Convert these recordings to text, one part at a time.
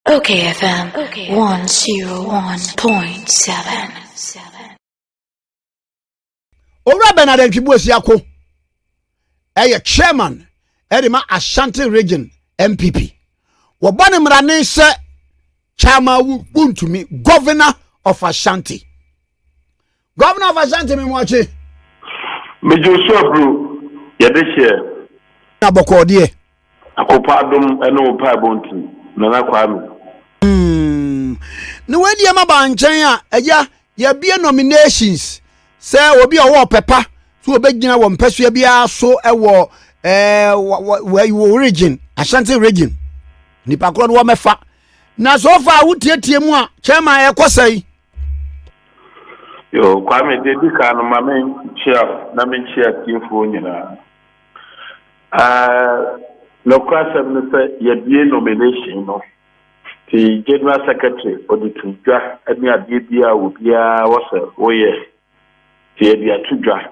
Okay, FM 101.7. Owura Bernard Ntwibuosi ako chairman Edema Ashanti Region MPP. Wobane mrane se chama wuntumi governor of Ashanti. Governor of Ashanti me moache. Mejoso bro yedehye Aboko de. Akopadom ene opa bonti nana kwame. No we die maba nchen a eya ye bie nominations say obi owo pepa so obegina wo mpesua bia so ewo wo region Ashanti region nipa kro no wo mefa na so far wutietie mu a chairman e kwasai Yo kwame dedika no mamen chia na men chia tiefo nyina no kwasem no say ye bie nomination no the general secretary or the Tudra, any idea would be was oh yes, the idea Tudra,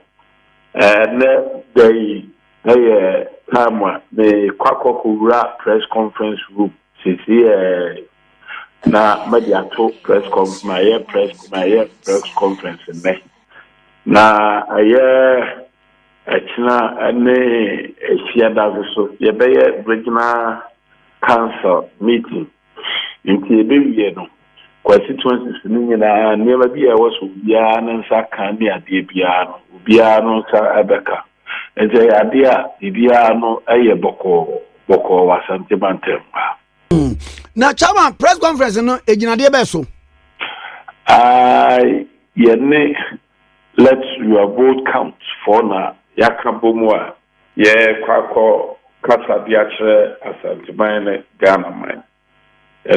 and they time the Kwakokura press conference room, since na media talk press conference, my press conference in me. Na a China and a Shia so the regional council meeting. Nti ebe no constituencies ni na niema bia waso bia na nsa kan ni ade bia no nsa abeka nti ade a bia no eye boko wasante bantem na chama press conference no eginade be so yene let your vote count for na yakabomu a ye kwakọ kasa bia kire asante ban Ghana man.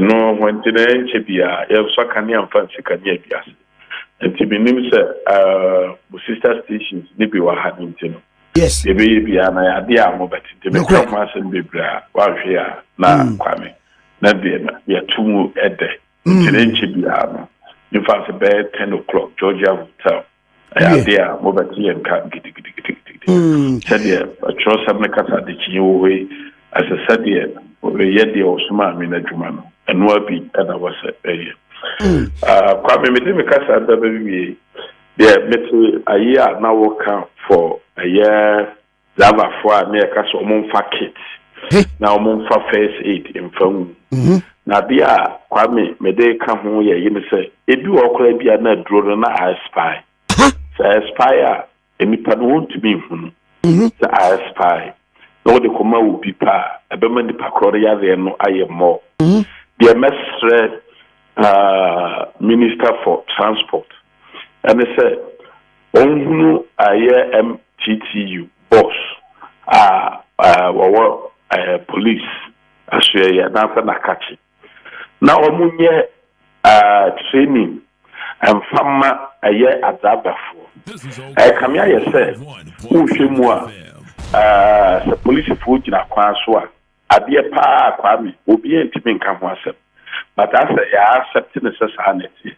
No when today chebia you so can you fancy can you bias and to be named sister stations nibi wa hadintino yes e be bia na ade a mo beti to be come as be bra wa hwe na kwame na be na ya tumu ede today chebia no in fact be 10 o'clock Georgia hotel ade a mo beti en ka gidi said a trust have me kasa de chiwo we as a said we yedi osuma mi na dwuma no eno abi na was kwame me de me kasa da ba wi de metu ayi a na wo kan for aye lava for na e kasa omon fa kit na omon fa first aid in fam na bia kwame me de ka ho ye yi me say ebi wo kora bia na duro na spy spy enipa no want to be hunu spy no de koma wo pipa ebema ni pakoro ya ze no ayemo the mestre minister for transport and they said onhunu aye MTTU boss police asue na fa nakachi na omunye training and fama aye adabafo kamia ye say uhwemu a the police food in a so a dear pa kwame obi entimi nka ho asem but as ya accepting necessity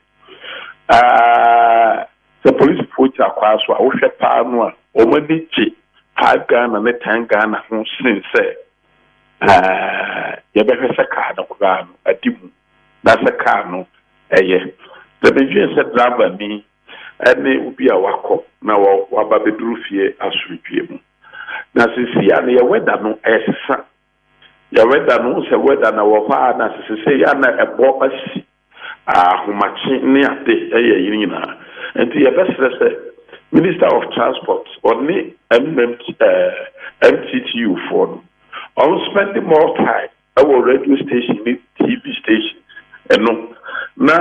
the police food in a so wo hwe pa no a o mani chi ha Ghana ne Tangana ho sin say ya be hwese ka na kura no adimu na se ka no eye the beju se driver ni ene obi a wakọ na wa ba beduru fie asurutwe mu na sisi ya na ye weather no esesa ya weather no se weather na wo fa na sisi ya na ebo asi ahomachi ne ade eye yiri na enti ye best Minister of Transport or ni MTTU for on spending more time our radio station TV station no na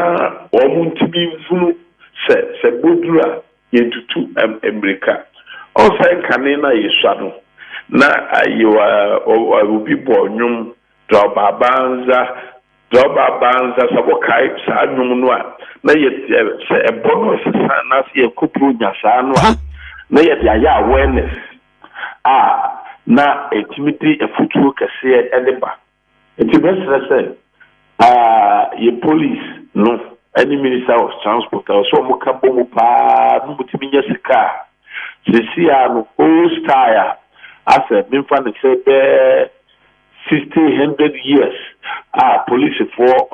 o muntibi vunu se bodura yentutu America o say kanina yesano na ayiwa obi bonyum droba banza sabokai sa nyum no a na ye se ebono se na se ekopro nyasa no a na ye dia ya awareness na etimiti efutuo kese edeba etibesere ye police no any minister of transport so mo ka bomu pa no mutimi nya sika sisi no o style ase memfa ne se be 100 years police for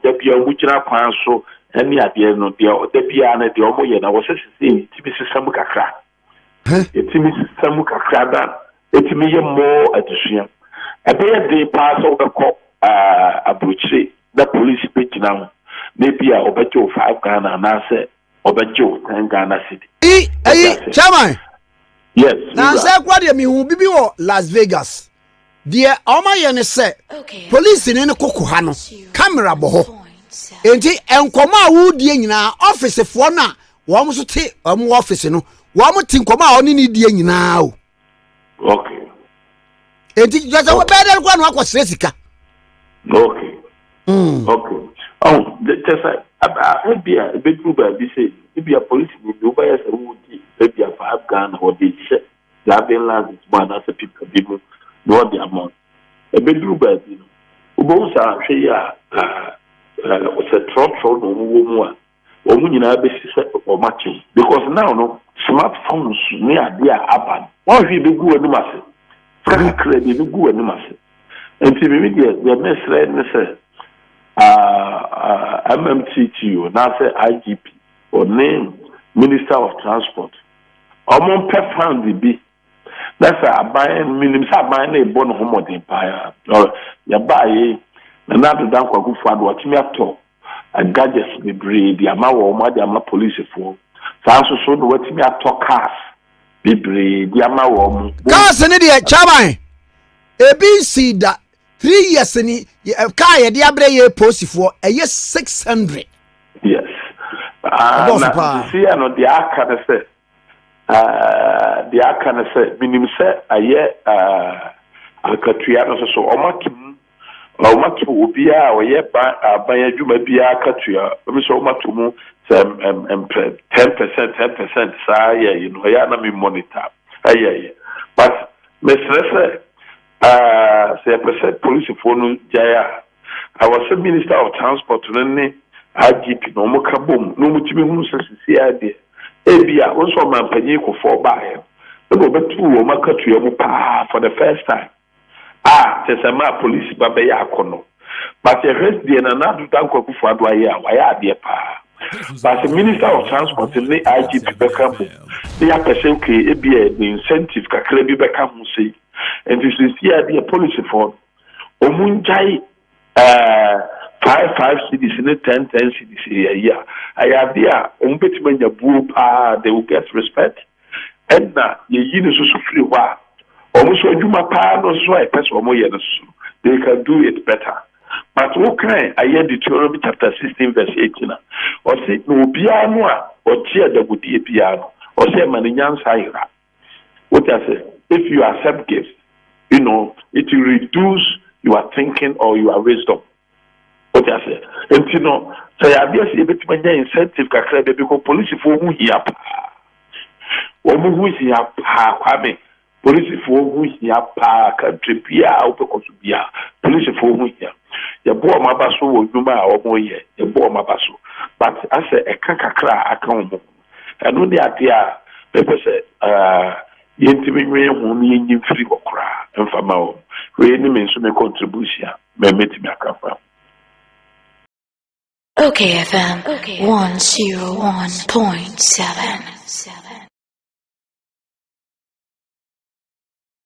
there be a wujina kwan so any ade no there be an de omo ye na wo se timi system kakra etimi system kakra da etimi ye more adusua ebe ye de pass o ko abruchi the police page now maybe a obejo 5 Ghana na say obejo 10 Ghana city chairman yes na say kwa de mi hu bibi wo Las Vegas de oma ye ne say police ne kokko ha no camera bo ho enti enkomo a wudie nyina office fo na wo mo so te mo office no wo mo ti nkomo a oni ni die nyina o okay enti just wo be der kwa no akosere sika okay okay oh just be a big group be say if you police ni do by say wudi be a 5 Ghana or dey check that been land man as a people people no the amount a big group be no ubo sa hwe ya o se trotro no wo a o mu nyina be sise o match because now no smartphones ni ade a aban won hwe be gu anu ase saka credit be gu anu ase enti me the mesre ne say MMTTO now say IGP or name Minister of Transport omon pe found be that's a buying minimum buying a bon homo de empire or ya buy na na do dan kwaku fo ado otimi ato gadgets be breed the amawo ma the ama police for so no watimi ato cars be breed the amawo mu cars ne de chairman ABC da 3 years ni car ye de abre ye posifo eye 600 yes na see no the aka say the aka say minimum say aye akatua no so omatum obi a oye ban adwuma bia akatua me so omatumu 10% saa ye you know ya na me monitor aye but me stress say percent police for no jaya I was a Minister of Transport ne IGP no mo kabom no mo timi hu sisi ade ebia wonso man panyi ko for bae no betu wo makatu mu pa for the first time tesema police ba be ya kono but the rest dey na do dan ko fu ado aye a wa ya ade pa but the Minister of Transport ne IGP be kabom they ya person ke ebia the incentive kakra bi be ka hu sei and this is here the policy for omunjai 5 cities in 10 cities a year I have there umbetimanya buo pa they will get respect and na ye yin so free wa omuso adwuma pa no so I person omo ye no so they can do it better but okay I hear Deuteronomy chapter 16 verse 18 or say no bia no a o tie dagudi bia no or say maninyansa ira what I say if you accept gifts you know it will reduce your thinking or your wisdom what I say and you know say I be say betimanya incentive kakra be because police for who here pa o mu who here pa kwabe police for who here pa country bia o pe koso bia police for who here ye bo ma ba so wo dwuma a o mo ye ye bo ma ba so but I say e kan kakra aka mo anu de ade a be say yentimi nwe hu ni yin free okra mfama o we ni me so me contribution me metimi akafa Okay FM 101.7